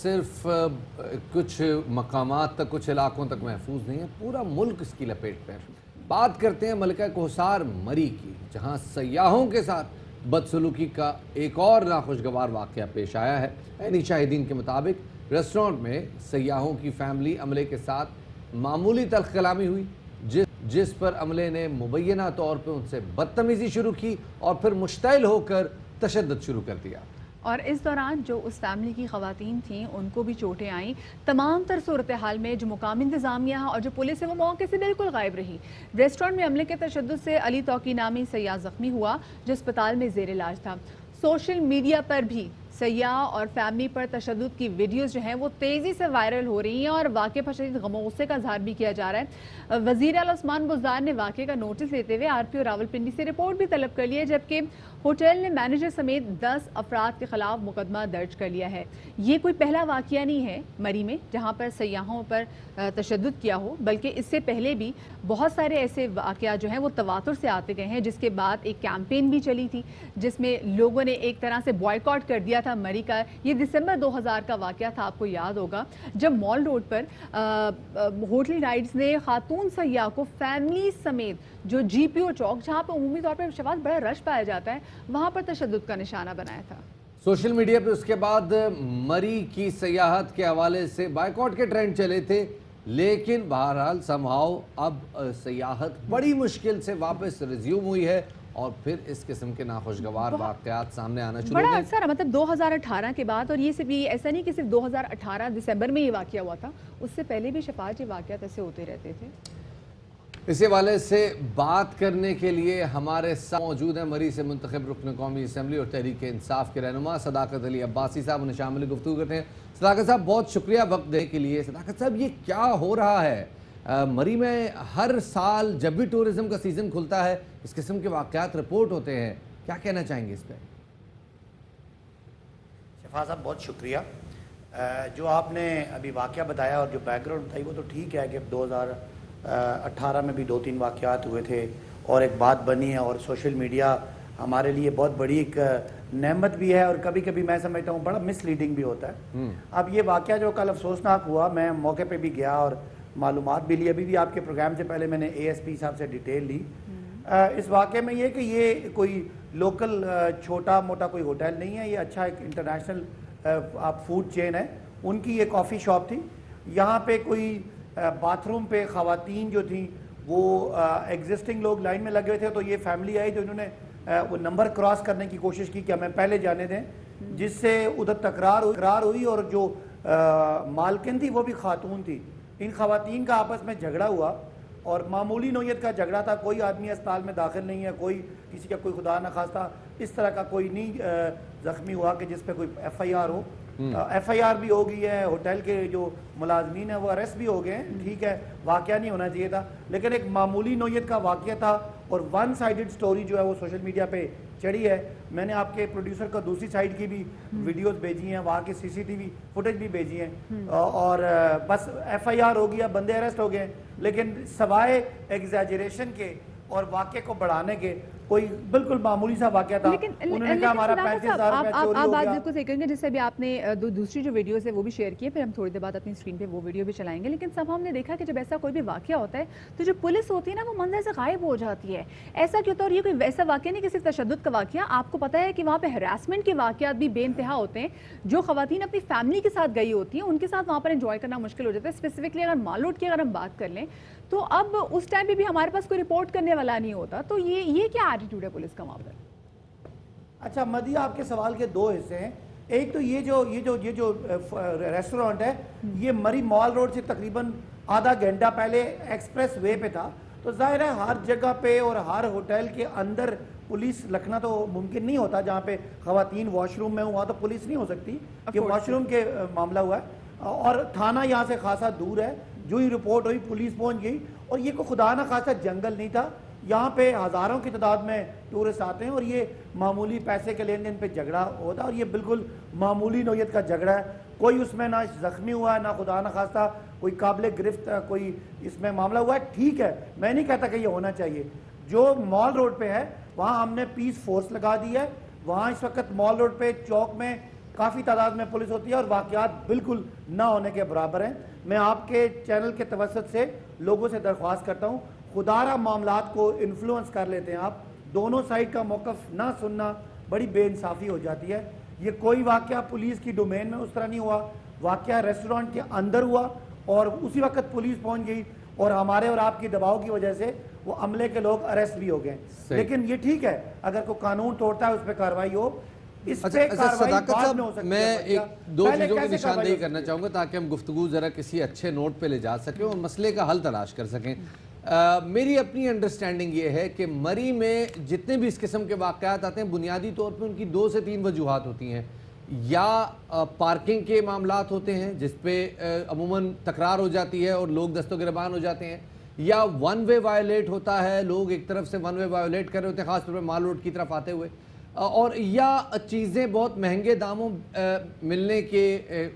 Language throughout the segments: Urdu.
صرف کچھ مقامات تک، کچھ علاقوں تک محفوظ نہیں ہے، پورا ملک اس کی لپیٹ میں ہے۔ بات کرتے ہیں ملکہ کوہسار مری کی، جہاں سیاحوں کے ساتھ بدسلوکی کا ایک اور ناخوشگوار واقعہ پیش آیا ہے۔ عینی شاہدین کے مطابق ریسٹورنٹ میں سیاحوں کی فیملی عملے کے ساتھ معمولی تلخ کلامی ہوئی، جس پر عملے نے مبینہ طور پہ ان سے بدتمیزی شروع کی اور پھر مشتعل ہو کر تشدد شروع کر دیا۔ اور اس دوران جو اس فیملی کی خواتین تھیں ان کو بھی چوٹیں آئیں۔ تمام تر صورتحال میں جو مقامی انتظامیہ اور جو پولیس ہے وہ موقع سے بالکل غائب رہی۔ ریسٹورنٹ میں عملے کے تشدد سے علی توقی نامی سیاح زخمی ہوا جو اسپتال میں زیر علاج تھا۔ سوشل میڈیا پر بھی سیاح اور فیملی پر تشدد کی ویڈیوز جو ہیں وہ تیزی سے وائرل ہو رہی ہیں اور واقعے پر شدید غم و غصے کا اظہار بھی کیا جا رہا ہے۔ وزیر اعلیٰ عثمان بزدار نے واقعے کا نوٹس لیتے ہوئے RPO راولپنڈی سے رپورٹ بھی طلب کر لی ہے، جبکہ ہوٹل نے مینیجر سمیت 10 افراد کے خلاف مقدمہ درج کر لیا ہے۔ یہ کوئی پہلا واقعہ نہیں ہے مری میں جہاں پر سیاحوں پر تشدد کیا ہو، بلکہ اس سے پہلے بھی بہت سارے ایسے واقعات جو ہیں وہ تواتر سے آتے گئے ہیں، جس کے بعد ایک کیمپین بھی چلی تھی جس میں لوگوں نے ایک طرح سے بوائیکاٹ کر دیا تھا مری کا۔ یہ دسمبر 2000 کا واقعہ تھا، آپ کو یاد ہوگا، جب مال روڈ پر ہوٹل گائیڈز نے خاتون سیاح کو فیملی سمیت جو GPO چوک، جہاں پہ عمومی طور پر شفاعت بڑا رش پایا جاتا ہے، وہاں پر تشدد کا نشانہ بنایا تھا۔ سوشل میڈیا پہ اس کے بعد مری کی سیاحت کے حوالے سے بائیکاٹ کے ٹرینڈ چلے تھے، لیکن بہرحال سمہاؤ اب سیاحت بڑی مشکل سے واپس ریزیوم ہوئی ہے اور پھر اس قسم کے ناخوشگوار واقعات سامنے آنا شروع بڑا اکثر مطلب 2018 کے بعد، اور یہ صرف ایسا نہیں کہ صرف 2018 دسمبر میں یہ واقعہ ہوا تھا، اس سے پہلے بھی شفاعت یہ واقعات ایسے ہوتے رہتے تھے۔ اس حوالے سے بات کرنے کے لیے ہمارے ساتھ موجود ہیں مری سے منتخب رکن قومی اسمبلی اور تحریک انصاف کے رہنما صداقت علی عباسی صاحب، انہیں شامل گفتگو کرتے ہیں۔ صداقت صاحب بہت شکریہ وقت دینے کے لیے۔ صداقت صاحب، یہ کیا ہو رہا ہے مری میں؟ ہر سال جب بھی ٹورزم کا سیزن کھلتا ہے اس قسم کے واقعات رپورٹ ہوتے ہیں، کیا کہنا چاہیں گے اس پہ؟ شفا صاحب بہت شکریہ۔ جو آپ نے ابھی واقعہ بتایا اور جو بیک گراؤنڈ بتائی وہ تو ٹھیک ہے کہ 2018 میں بھی 2-3 واقعات ہوئے تھے اور ایک بات بنی ہے، اور سوشل میڈیا ہمارے لیے بہت بڑی ایک نعمت بھی ہے اور کبھی کبھی میں سمجھتا ہوں بڑا مس لیڈنگ بھی ہوتا ہے۔ اب یہ واقعہ جو کل افسوسناک ہوا، میں موقع پہ بھی گیا اور معلومات بھی لی، ابھی بھی آپ کے پروگرام سے پہلے میں نے ASP صاحب سے ڈیٹیل لی۔ اس واقعے میں یہ کہ یہ کوئی لوکل چھوٹا موٹا کوئی ہوٹل نہیں ہے، یہ اچھا ایک انٹرنیشنل آپ فوڈ چین ہے، ان کی یہ کافی شاپ تھی۔ یہاں پہ کوئی باتھ روم پہ خواتین جو تھیں وہ ایگزسٹنگ لوگ لائن میں لگے ہوئے تھے، تو یہ فیملی آئی تو انہوں نے وہ نمبر کراس کرنے کی کوشش کی کہ ہمیں پہلے جانے دیں، جس سے ادھر تکرار ہوئی اور جو مالکن تھی وہ بھی خاتون تھی۔ ان خواتین کا آپس میں جھگڑا ہوا اور معمولی نوعیت کا جھگڑا تھا، کوئی آدمی اسپتال میں داخل نہیں ہے، کوئی کسی کا کوئی خدا نخواستہ اس طرح کا کوئی نہیں زخمی ہوا کہ جس پہ کوئی FIR ہو۔ FIR بھی ہو گئی ہے، ہوٹل کے جو ملازمین ہیں وہ اریسٹ بھی ہو گئے ہیں، ٹھیک ہے، واقعہ نہیں ہونا چاہیے تھا، لیکن ایک معمولی نوعیت کا واقعہ تھا اور ون سائیڈڈ سٹوری جو ہے وہ سوشل میڈیا پہ چڑھی ہے۔ میں نے آپ کے پروڈیوسر کو دوسری سائڈ کی بھی ویڈیوز بھیجی ہیں، وہاں کی CCTV فوٹیج بھی بھیجی ہیں، اور بس FIR ہو گیا، بندے اریسٹ ہو گئے، لیکن سوائے ایگزیجریشن کے اور واقعے کو بڑھانے کے کوئی بالکل معمولی سا واقعہ تھا۔ انہوں نے کہا ہمارا 35,000 روپے چوری ہو گیا۔ آپ بات بالکل صحیح کریں گے، جس سے بھی آپ نے دوسری جو ویڈیوز ہے وہ بھی شیئر کی ہے، پھر ہم تھوڑی دیر بعد اپنی اسکرین پہ وہ ویڈیو بھی چلائیں گے، لیکن سب ہم نے دیکھا کہ جب ایسا کوئی بھی واقعہ ہوتا ہے تو جو پولیس ہوتی ہے نا وہ منظر سے غائب ہو جاتی ہے۔ ایسا کیوں ہوتا ہے؟ اور یہ کوئی ویسا واقعہ نہیں کہ صرف تشدد کا واقعہ، آپ کو پتہ ہے کہ وہاں پہ ہراسمنٹ کے واقعات بھی بے انتہا ہوتے ہیں۔ جو خواتین اپنی فیملی کے ساتھ گئی ہوتی ہیں ان کے ساتھ وہاں پر انجوائے کرنا مشکل ہو جاتا ہے۔ اسپیسیفکلی اگر مال روڈ کی اگر ہم بات کر لیں تو اب اس ٹائم پہ بھی ہمارے پاس کوئی رپورٹ کرنے والا نہیں ہوتا، تو یہ کیا ایٹیٹیوڈ ہے پولیس کا وہاں پر؟ اچھا مدیہ، آپ کے سوال کے دو حصے ہیں۔ ایک تو یہ جو ریسٹورانٹ ہے یہ مری مال روڈ سے تقریباً آدھا گھنٹہ پہلے ایکسپریس وے پہ تھا، تو ظاہر ہے ہر جگہ پہ اور ہر ہوٹل کے اندر پولیس رکھنا تو ممکن نہیں ہوتا۔ جہاں پہ خواتین واش روم میں وہاں تو پولیس نہیں ہو سکتی، یہ واش روم کے معاملہ ہوا ہے، اور تھانہ یہاں سے خاصا دور ہے۔ جو ہی رپورٹ ہوئی پولیس پہنچ گئی، اور یہ کوئی خدا نہ خاصا جنگل نہیں تھا، یہاں پہ ہزاروں کی تعداد میں ٹورسٹ آتے ہیں اور یہ معمولی پیسے کے لین دین پہ جھگڑا ہوتا ہے، اور یہ بالکل معمولی نوعیت کا جھگڑا ہے۔ کوئی اس میں نہ زخمی ہوا ہے، نہ خدا نہ خواستہ کوئی قابل گرفت کوئی اس میں معاملہ ہوا ہے، ٹھیک ہے، میں نہیں کہتا کہ یہ ہونا چاہیے۔ جو مال روڈ پہ ہے وہاں ہم نے پیس فورس لگا دی ہے، وہاں اس وقت مال روڈ پہ چوک میں کافی تعداد میں پولیس ہوتی ہے اور واقعات بالکل نہ ہونے کے برابر ہیں. میں آپ کے چینل کے توسط سے لوگوں سے درخواست کرتا ہوں, خدا را معاملات کو انفلوئنس کر لیتے ہیں آپ, دونوں سائیڈ کا موقف نہ سننا بڑی بے انصافی ہو جاتی ہے. یہ کوئی واقعہ پولیس کی ڈومین میں اس طرح نہیں ہوا, واقعہ ریسٹورانٹ کے اندر ہوا اور اسی وقت پولیس پہنچ گئی اور ہمارے اور آپ کی دباؤ کی وجہ سے وہ عملے کے لوگ اریسٹ بھی ہو گئے. لیکن یہ ٹھیک ہے اگر کوئی قانون توڑتا ہے اس پہ کارروائی ہو. اس پہ صداقت صاحب میں ایک دو چیزوں کی نشاندہی کرنا چاہوں گا تاکہ ہم گفتگو ذرا کسی اچھے نوٹ پہ لے جا سکیں اور مسئلے کا حل تلاش کر سکیں. میری اپنی انڈرسٹینڈنگ یہ ہے کہ مری میں جتنے بھی اس قسم کے واقعات آتے ہیں بنیادی طور پہ ان کی 2 سے 3 وجوہات ہوتی ہیں. یا پارکنگ کے معاملات ہوتے ہیں جس پہ عموماً تکرار ہو جاتی ہے اور لوگ دست و گریبان ہو جاتے ہیں, یا ون وے وائلیٹ ہوتا ہے, لوگ ایک طرف سے ون وے وائلیٹ کر رہے ہوتے ہیں خاص طور پہ مال روڈ کی طرف آتے ہوئے, اور یا چیزیں بہت مہنگے داموں ملنے کے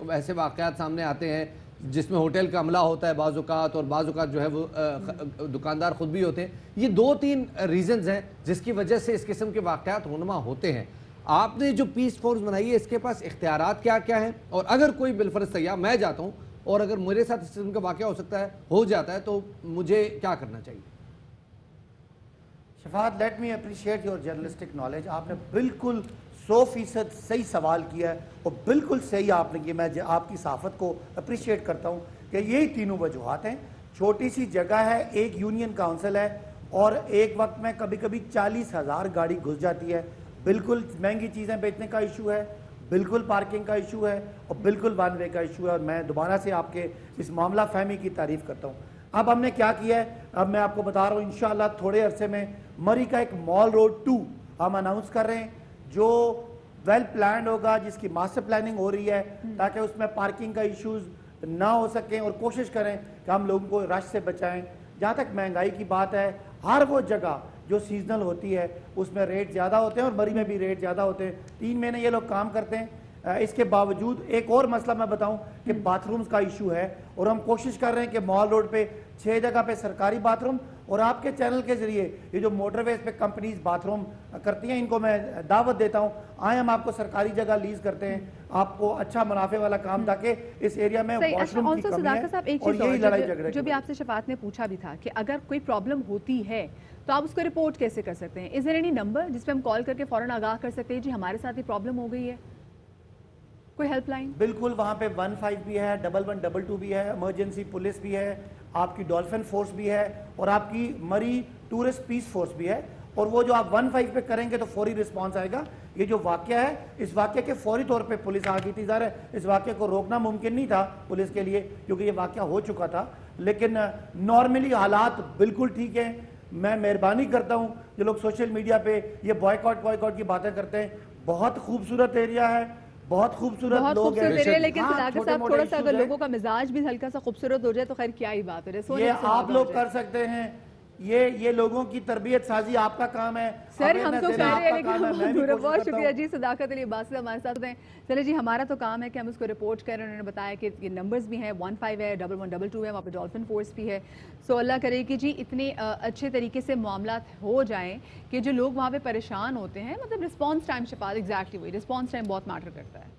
ایسے واقعات سامنے آتے ہیں جس میں ہوٹل کا عملہ ہوتا ہے بعض اوقات, اور بعض اوقات جو ہے وہ دکاندار خود بھی ہوتے ہیں. یہ 2-3 ریزنز ہیں جس کی وجہ سے اس قسم کے واقعات رونما ہوتے ہیں. آپ نے جو پیس فورس بنائی ہے اس کے پاس اختیارات کیا کیا ہیں, اور اگر کوئی بالفرض سیاح میں جاتا ہوں اور اگر میرے ساتھ اس قسم کا واقعہ ہو جاتا ہے تو مجھے کیا کرنا چاہیے؟ شفاعت, let me appreciate your journalistic knowledge. آپ نے بالکل 100% صحیح سوال کیا ہے اور بالکل صحیح آپ نے کیا. میں آپ کی صحافت کو اپریشیٹ کرتا ہوں کہ یہی تینوں وجوہات ہیں. چھوٹی سی جگہ ہے, ایک یونین کاؤنسل ہے اور ایک وقت میں کبھی کبھی 40,000 گاڑی گھس جاتی ہے. بالکل مہنگی چیزیں بیچنے کا ایشو ہے, بالکل پارکنگ کا ایشو ہے اور بالکل ون وے کا ایشو ہے. اور میں دوبارہ سے آپ کے اس معاملہ فہمی کی تعریف کرتا ہوں. اب ہم نے کیا کیا ہے, اب میں آپ کو بتا رہا ہوں انشاءاللہ تھوڑے عرصے میں مری کا ایک مال روڈ 2 ہم اناؤنس کر رہے ہیں جو ویل پلانڈ ہوگا, جس کی ماسٹر پلاننگ ہو رہی ہے تاکہ اس میں پارکنگ کا ایشوز نہ ہو سکیں اور کوشش کریں کہ ہم لوگوں کو رش سے بچائیں. جہاں تک مہنگائی کی بات ہے, ہر وہ جگہ جو سیزنل ہوتی ہے اس میں ریٹ زیادہ ہوتے ہیں اور مری میں بھی ریٹ زیادہ ہوتے ہیں. 3 مہینے یہ لوگ کام کرتے ہیں. اس کے باوجود ایک اور مسئلہ میں بتاؤں کہ باتھ رومز کا ایشو ہے اور ہم کوشش کر رہے ہیں کہ مال روڈ پہ 6 جگہ پہ سرکاری باتھ روم, اور آپ کے چینل کے ذریعے یہ جو موٹر ویز پہ کمپنیز باتھ روم کرتی ہیں ان کو میں دعوت دیتا ہوں, آئیں ہم آپ کو سرکاری جگہ لیز کرتے ہیں, آپ کو اچھا منافع والا کام, تاکہ اس ایریا میں واش روم کی کمی ہے. اور یہی لڑائی جھگڑے جو بھی آپ سے شفاعت نے پوچھا بھی تھا کہ اگر کوئی پرابلم ہوتی ہے تو آپ اس کو رپورٹ کیسے کر سکتے ہیں؟ از دیر اینی نمبر جس پہ ہم کال کر کے فوراً آگاہ کر سکتے ہیں جی ہمارے ساتھ یہ پرابلم ہو گئی ہے؟ کوئی ہیلپ لائن؟ بالکل, وہاں پہ 15 بھی ہے, 1122 بھی ہے, ایمرجنسی پولیس بھی ہے, آپ کی ڈولفن فورس بھی ہے اور آپ کی مری ٹورسٹ پیس فورس بھی ہے. اور وہ جو آپ 15 پہ کریں گے تو فوری رسپانس آئے گا. یہ جو واقعہ ہے اس واقعے کے فوری طور پہ پولیس آ گئی تھی. ظاہر ہے اس واقعے کو روکنا ممکن نہیں تھا پولیس کے لیے کیونکہ یہ واقعہ ہو چکا تھا, لیکن نارملی حالات بالکل ٹھیک ہیں. میں مہربانی کرتا ہوں جو لوگ سوشل میڈیا پہ یہ بوائکاٹ کی باتیں کرتے ہیں, بہت خوبصورت ایریا ہے, بہت خوبصورت لوگ ہیں, لیکن صداقت صاحب تھوڑا سا اگر لوگوں کا مزاج بھی ہلکا سا خوبصورت ہو جائے تو خیر کیا ہی بات ہے. یہ آپ لوگ کر سکتے ہیں, یہ لوگوں کی تربیت سازی آپ کا کام ہے. سر ہم تو کہہ رہے ہیں لیکن بہت شکریہ جی صداقت علی عباسی ہمارے ساتھ ہیں. چلے جی ہمارا تو کام ہے کہ ہم اس کو رپورٹ کریں. انہوں نے بتایا کہ یہ نمبرز بھی ہیں, 15 ہے, 1122 ہے, وہاں پہ ڈولفن فورس بھی ہے. سو اللہ کرے کہ جی اتنے اچھے طریقے سے معاملات ہو جائیں کہ جو لوگ وہاں پہ پریشان ہوتے ہیں, مطلب رسپانس ٹائم شفاعت ایگزیکٹلی وہی رسپانس ٹائم بہت میٹر کرتا ہے.